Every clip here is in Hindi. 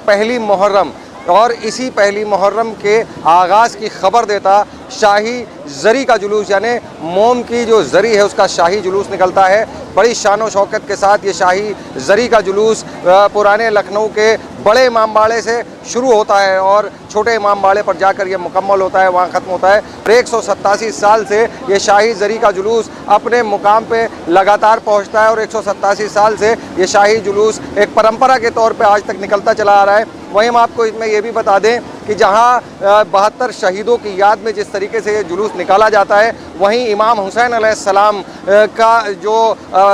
पहली मुहर्रम और इसी पहली मुहर्रम के आगाज़ की खबर देता शाही ज़री का जुलूस, यानी मोम की जो ज़री है उसका शाही जुलूस निकलता है। बड़ी शान व शौकत के साथ ये शाही ज़री का जुलूस पुराने लखनऊ के बड़े इमाम बाड़े से शुरू होता है और छोटे इमाम बाड़े पर जाकर ये मुकम्मल होता है, वहाँ ख़त्म होता है। 187 साल से ये शाही ज़री का जुलूस अपने मुकाम पे लगातार पहुँचता है और 187 साल से ये शाही जुलूस एक परंपरा के तौर पे आज तक निकलता चला आ रहा है। वहीं हम आपको इसमें ये भी बता दें कि जहाँ 72 शहीदों की याद में जिस तरीके से ये जुलूस निकाला जाता है, वहीं इमाम हुसैन अलैहिस्सलाम का जो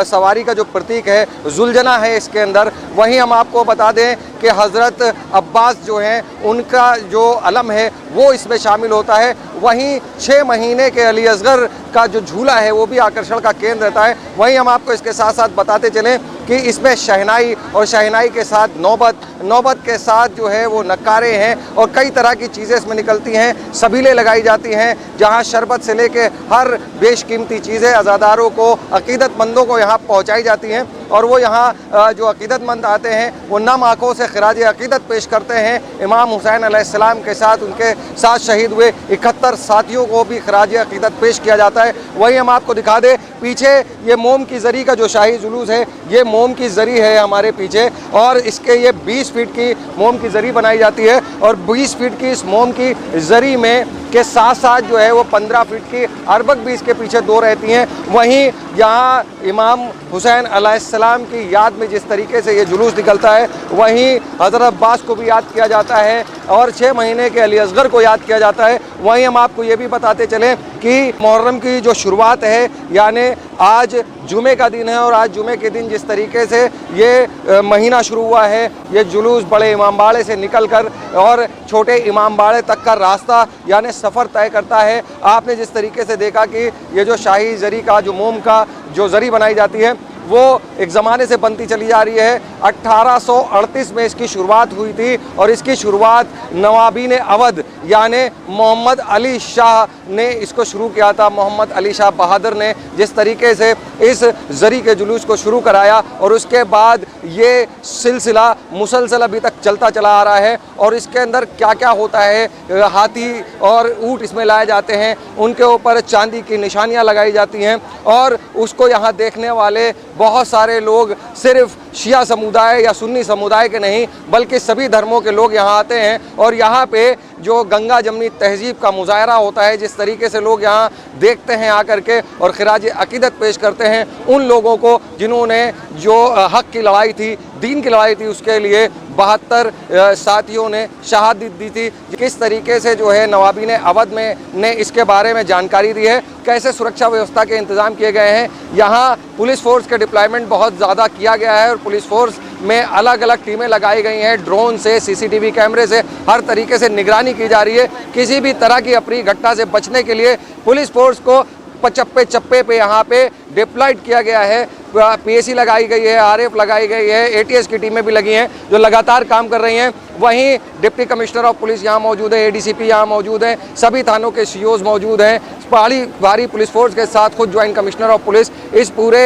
सवारी का जो प्रतीक है जुलझना है इसके अंदर। वहीं हम आपको बता दें कि हज़रत अब्बास जो हैं उनका जो अलम है वो इसमें शामिल होता है। वहीं 6 महीने के अली असगर का जो झूला है वो भी आकर्षण का केंद्र रहता है। वहीं हम आपको इसके साथ साथ बताते चलें कि इसमें शहनाई और शहनाई के साथ नौबत के साथ जो है वो नक्कारे हैं और कई तरह की चीज़ें इसमें निकलती हैं। सबीलें लगाई जाती हैं जहां शरबत से लेके हर बेशकीमती चीज़ें अज़ादारों को, अक़ीदतमंदों को यहाँ पहुँचाई जाती हैं और वो यहाँ जो अक़ीदतमंद आते हैं वो नम आँखों से खिराज अक़ीदत पेश करते हैं। इमाम हुसैन अलैहिस्सलाम के साथ उनके साथ शहीद हुए 71 साथियों को भी खिराज अक़ीदत पेश किया जाता है। वहीं हम आपको दिखा दें पीछे ये मोम की ज़री का जो शाही जुलूस है, ये मोम की ज़री है हमारे पीछे और इसके ये 20 फीट की मोम की ज़री बनाई जाती है और 20 फीट की इस मोम की ज़री में के साथ साथ जो है वो 15 फीट की अरबक भी इसके पीछे 2 रहती हैं। वहीं यहाँ इमाम हुसैन अलैहिस्सलाम की याद में जिस तरीके से ये जुलूस निकलता है, वहीं हज़रत अब्बास को भी याद किया जाता है और 6 महीने के अली असगर को याद किया जाता है। वहीं हम आपको ये भी बताते चलें कि मुहर्रम की जो शुरुआत है, यानी आज जुमे का दिन है और आज जुमे के दिन जिस तरीके से ये महीना शुरू हुआ है, ये जुलूस बड़े इमाम बाड़े से निकल कर और छोटे इमाम बाड़े तक का रास्ता यानी सफ़र तय करता है। आपने जिस तरीके से देखा कि ये जो शाही ज़री का जो मोम का जो ज़री बनाई जाती है वो एक ज़माने से बनती चली जा रही है। 1838 में इसकी शुरुआत हुई थी और इसकी शुरुआत नवाबीन अवध यानी मोहम्मद अली शाह ने इसको शुरू किया था। मोहम्मद अली शाह बहादुर ने जिस तरीके से इस ज़री के जुलूस को शुरू कराया और उसके बाद ये सिलसिला मुसलसल अभी तक चलता चला आ रहा है और इसके अंदर क्या क्या होता है, हाथी और ऊँट इसमें लाए जाते हैं, उनके ऊपर चांदी की निशानियाँ लगाई जाती हैं और उसको यहाँ देखने वाले बहुत सारे लोग सिर्फ शिया समुदाय या सुन्नी समुदाय के नहीं बल्कि सभी धर्मों के लोग यहाँ आते हैं और यहाँ पे जो गंगा जमनी तहजीब का मुजाहरा होता है, जिस तरीके से लोग यहाँ देखते हैं आकर के और खिराज अक़ीदत पेश करते हैं उन लोगों को जिन्होंने जो हक़ की लड़ाई थी, दीन की लड़ाई थी, उसके लिए 72 साथियों ने शहादत दी थी। किस तरीके से जो है नवाबीन अवध में ने इसके बारे में जानकारी दी है, कैसे सुरक्षा व्यवस्था के इंतज़ाम किए गए हैं। यहाँ पुलिस फोर्स के डिप्लॉयमेंट बहुत ज़्यादा किया गया है और पुलिस फोर्स में अलग अलग टीमें लगाई गई हैं। ड्रोन से, CCTV कैमरे से हर तरीके से निगरानी की जा रही है। किसी भी तरह की अप्रिय घटना से बचने के लिए पुलिस फोर्स को चप्पे चप्पे पे यहाँ पे डिप्लॉयड किया गया है। PAC लगाई गई है, RF लगाई गई है, ATS की टीमें भी लगी हैं जो लगातार काम कर रही हैं। वहीं डिप्टी कमिश्नर ऑफ पुलिस यहाँ मौजूद है, ADCP यहाँ मौजूद हैं, सभी थानों के COs मौजूद हैं। भारी पुलिस फोर्स के साथ खुद ज्वाइंट कमिश्नर ऑफ पुलिस इस पूरे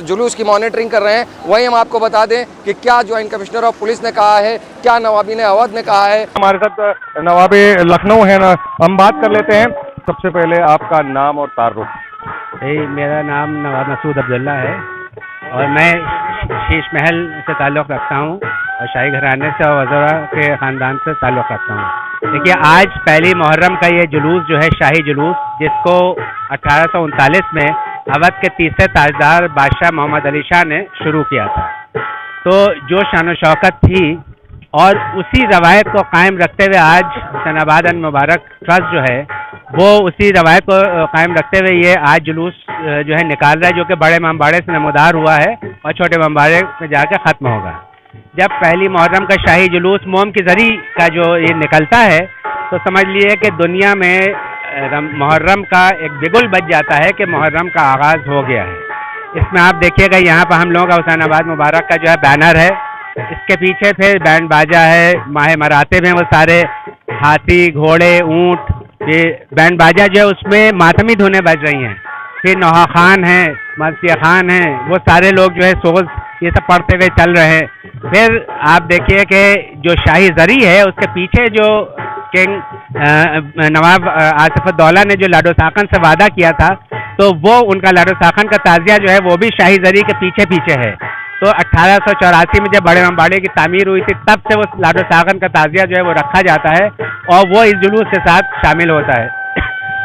जुलूस की मॉनिटरिंग कर रहे हैं। वहीं हम आपको बता दें कि क्या ज्वाइंट कमिश्नर ऑफ पुलिस ने कहा है, क्या नवाबीन अवध ने कहा है। हमारे साथ नवाब लखनऊ है ना, हम बात कर लेते हैं। सबसे पहले आपका नाम और तारुफ। मेरा नाम नवाब मसूद अब्दुल्ला है और मैं शीश महल से ताल्लुक़ रखता हूँ और शाही घराने से और वज़रा के ख़ानदान से ताल्लुक़ रखता हूँ। देखिए, आज पहली मुहर्रम का ये जुलूस जो है शाही जुलूस, जिसको 1839 में अवध के तीसरे ताजदार बादशाह मोहम्मद अली शाह ने शुरू किया था, तो जो शान शौकत थी और उसी रवायत को कायम रखते हुए आज हुसैनाबाद एंड मुबारक ट्रस्ट जो है वो उसी रवायत को कायम रखते हुए ये आज जुलूस जो है निकाल रहा है, जो कि बड़े इमाम बाड़े से नमोदार हुआ है और छोटे इमाम बाड़े में जाकर ख़त्म होगा। जब पहली मुहर्रम का शाही जुलूस मोम की ज़री का जो ये निकलता है तो समझ लिए कि दुनिया में मुहर्रम का एक बिगुल बज जाता है कि मुहर्रम का आगाज़ हो गया है। इसमें आप देखिएगा यहाँ पर हम लोगों का हुसैनाबाद मुबारक का जो है बैनर है, इसके पीछे फिर बैंड बाजा है, माहे मरातिब हैं, वो सारे हाथी, घोड़े, ऊँट, ये बैंड बाजा जो है उसमें मातमी धुनें बज रही हैं। फिर नौहा खान हैं, मर्सिया खान हैं, वो सारे लोग जो है सोज ये सब पढ़ते हुए चल रहे हैं। फिर आप देखिए कि जो शाही जरी है उसके पीछे जो किंग नवाब आसिफउद्दौला ने जो लाडो साखन से वादा किया था, तो वो उनका लाडो साखन का ताज़िया जो है वो भी शाही जरी के पीछे पीछे है। तो 1884 में जब बड़े इमामबाड़े की तामीर हुई थी, तब से वो लाडो साखन का ताज़िया जो है वो रखा जाता है और वो इस जुलूस के साथ शामिल होता है।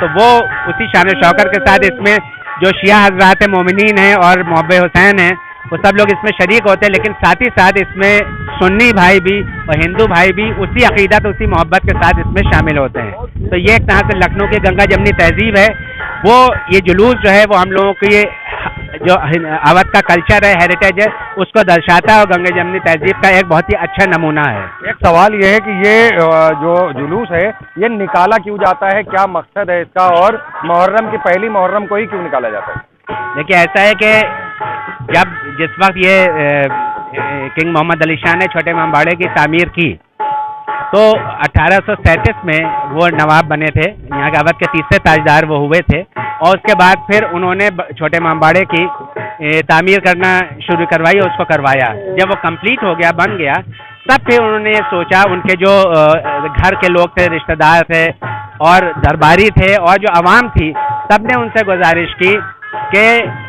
तो वो उसी शान शौकत के साथ इसमें जो शिया हजरात मोमिनीन हैं और मोहब्बे हुसैन हैं, वो सब लोग इसमें शरीक होते हैं, लेकिन साथ ही साथ इसमें सुन्नी भाई भी और हिंदू भाई भी उसी अकीदत उसी मोहब्बत के साथ इसमें शामिल होते हैं। तो ये एक तरह से लखनऊ की गंगा जमनी तहजीब है, वो ये जुलूस जो है वो हम लोगों की ये जो अवध का कल्चर है, हेरिटेज है, उसको दर्शाता है और गंगा जमनी तहजीब का एक बहुत ही अच्छा नमूना है। एक सवाल ये है कि ये जो जुलूस है ये निकाला क्यों जाता है, क्या मकसद है इसका, और मुहर्रम की पहली मुहर्रम को ही क्यों निकाला जाता है? देखिए ऐसा है कि जब जिस वक्त ये किंग मोहम्मद अली शाह ने छोटे इमामबाड़े की तामीर की, तो 1837 में वो नवाब बने थे, यहाँ के अवध के तीसरे ताजदार वो हुए थे, और उसके बाद फिर उन्होंने छोटे इमामबाड़े की तामीर करना शुरू करवाई और उसको करवाया। जब वो कंप्लीट हो गया, बन गया, तब फिर उन्होंने ये सोचा, उनके जो घर के लोग थे, रिश्तेदार थे और दरबारी थे और जो आवाम थी, सब ने उनसे गुजारिश की कि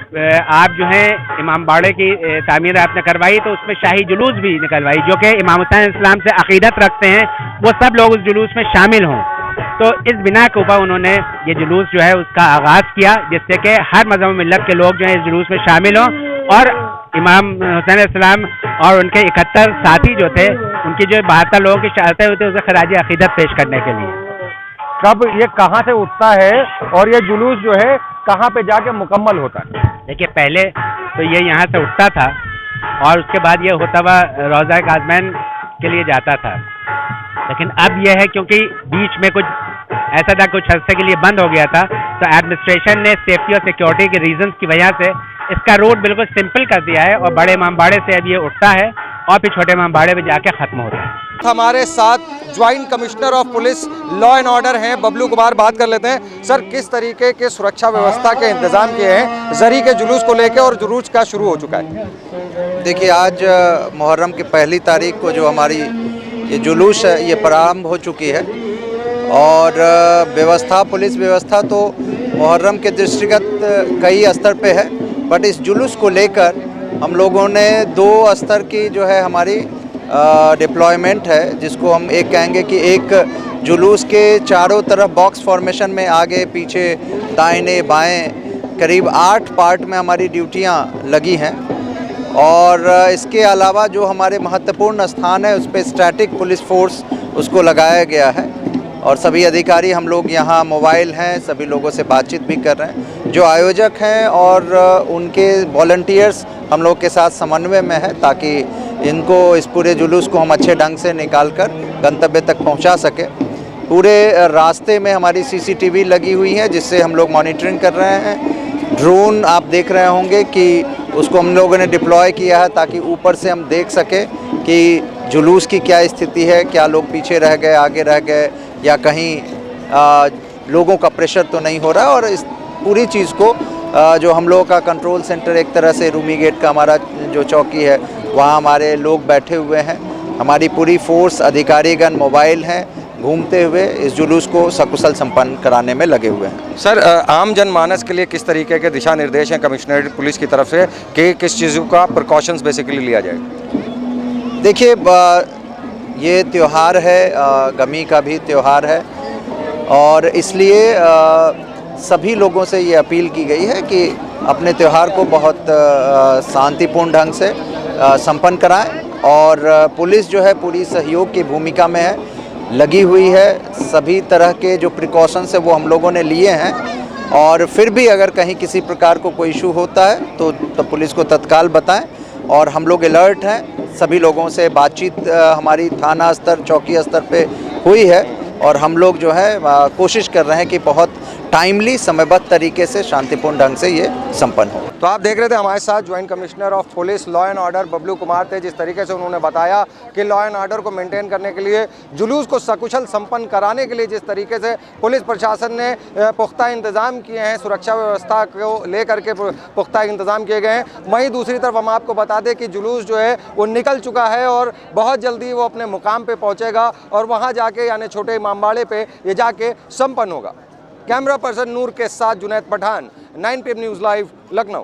आप जो है इमामबाड़े की तामीर आपने करवाई तो उसमें शाही जुलूस भी निकलवाई, जो कि इमाम हुसैन इस्लाम से अकीदत रखते हैं, वो सब लोग उस जुलूस में शामिल हों। तो इस बिना के ऊपर उन्होंने ये जुलूस जो है उसका आगाज़ किया, जिससे कि हर मज़हब मिल्लत के लोग जो है इस जुलूस में शामिल हों और इमाम हुसैन इस्लाम और उनके 71 साथी जो थे, उनकी जो 72 लोगों की शहादतें हुई थी, उसे खराज अकीदत पेश करने के लिए। कब ये कहाँ से उठता है और ये जुलूस जो है कहाँ पे जाके मुकम्मल होता है? देखिए पहले तो ये यहाँ से उठता था और उसके बाद ये होता हुआ रोज़ा काज़मैन के लिए जाता था, लेकिन अब यह है क्योंकि बीच में कुछ ऐसा था, कुछ अरसे के लिए बंद हो गया था, तो एडमिनिस्ट्रेशन ने सेफ्टी और सिक्योरिटी के रीजंस की वजह से इसका रूट बिल्कुल सिंपल कर दिया है और बड़े इमामबाड़े से अब ये उठता है और फिर छोटे इमामबाड़े में जाके ख़त्म होता है। हमारे साथ joint commissioner of police law and order हैं बबलू कुमार, बात कर लेते हैं। सर, किस तरीके के सुरक्षा व्यवस्था के इंतजाम किए हैं जरी के जुलूस को लेकर और जुलूस का शुरू हो चुका है? देखिए, आज मुहर्रम की पहली तारीख को जो हमारी ये जुलूस है ये प्रारंभ हो चुकी है और व्यवस्था, पुलिस व्यवस्था तो मुहर्रम के दृष्टिगत कई स्तर पे है, बट इस जुलूस को लेकर हम लोगों ने 2 स्तर की जो है हमारी डिप्लॉयमेंट है, जिसको हम एक कहेंगे कि एक जुलूस के चारों तरफ बॉक्स फॉर्मेशन में आगे पीछे दाहिने बाएं करीब 8 पार्ट में हमारी ड्यूटियां लगी हैं और इसके अलावा जो हमारे महत्वपूर्ण स्थान है उस पर स्टैटिक पुलिस फोर्स उसको लगाया गया है और सभी अधिकारी हम लोग यहाँ मोबाइल हैं, सभी लोगों से बातचीत भी कर रहे हैं। जो आयोजक हैं और उनके वॉलंटियर्स हम लोग के साथ समन्वय में है ताकि इनको इस पूरे जुलूस को हम अच्छे ढंग से निकाल कर गंतव्य तक पहुंचा सके। पूरे रास्ते में हमारी सीसीटीवी लगी हुई है जिससे हम लोग मॉनिटरिंग कर रहे हैं। ड्रोन आप देख रहे होंगे कि उसको हम लोगों ने डिप्लॉय किया है ताकि ऊपर से हम देख सकें कि जुलूस की क्या स्थिति है, क्या लोग पीछे रह गए, आगे रह गए या कहीं लोगों का प्रेशर तो नहीं हो रहा है। और इस पूरी चीज़ को जो हम लोगों का कंट्रोल सेंटर एक तरह से रूमी गेट का हमारा जो चौकी है वहाँ हमारे लोग बैठे हुए हैं, हमारी पूरी फोर्स अधिकारीगण मोबाइल हैं, घूमते हुए इस जुलूस को सकुशल संपन्न कराने में लगे हुए हैं। सर, आम जनमानस के लिए किस तरीके के दिशा निर्देश हैं कमिश्नरेट पुलिस की तरफ से कि किस चीज़ों का प्रिकॉशंस बेसिकली लिया जाए? देखिए, ये त्यौहार है, गमी का भी त्यौहार है और इसलिए सभी लोगों से ये अपील की गई है कि अपने त्यौहार को बहुत शांतिपूर्ण ढंग से संपन्न कराएं और पुलिस जो है पूरी सहयोग की भूमिका में है, लगी हुई है। सभी तरह के जो प्रिकॉशंस है वो हम लोगों ने लिए हैं और फिर भी अगर कहीं किसी प्रकार को कोई इशू होता है तो पुलिस को तत्काल बताएं और हम लोग अलर्ट हैं। सभी लोगों से बातचीत हमारी थाना स्तर, चौकी स्तर पे हुई है और हम लोग जो है कोशिश कर रहे हैं कि बहुत टाइमली समयबद्ध तरीके से शांतिपूर्ण ढंग से ये संपन्न हो। तो आप देख रहे थे हमारे साथ joint commissioner of police law and order Bablu Kumar थे, जिस तरीके से उन्होंने बताया कि लॉ एंड ऑर्डर को मेंटेन करने के लिए, जुलूस को सकुशल संपन्न कराने के लिए जिस तरीके से पुलिस प्रशासन ने पुख्ता इंतजाम किए हैं, सुरक्षा व्यवस्था को लेकर के पुख्ता इंतजाम किए गए हैं, वहीं दूसरी तरफ हम आपको बता दें कि जुलूस जो है वो निकल चुका है और बहुत जल्दी वो अपने मुकाम पे पहुंचेगा और वहां जाके यानी छोटे इमामबाड़े पे ये जाके संपन्न होगा। कैमरा पर्सन नूर के साथ Junaid Pathan, 9 PM news live, Lucknow.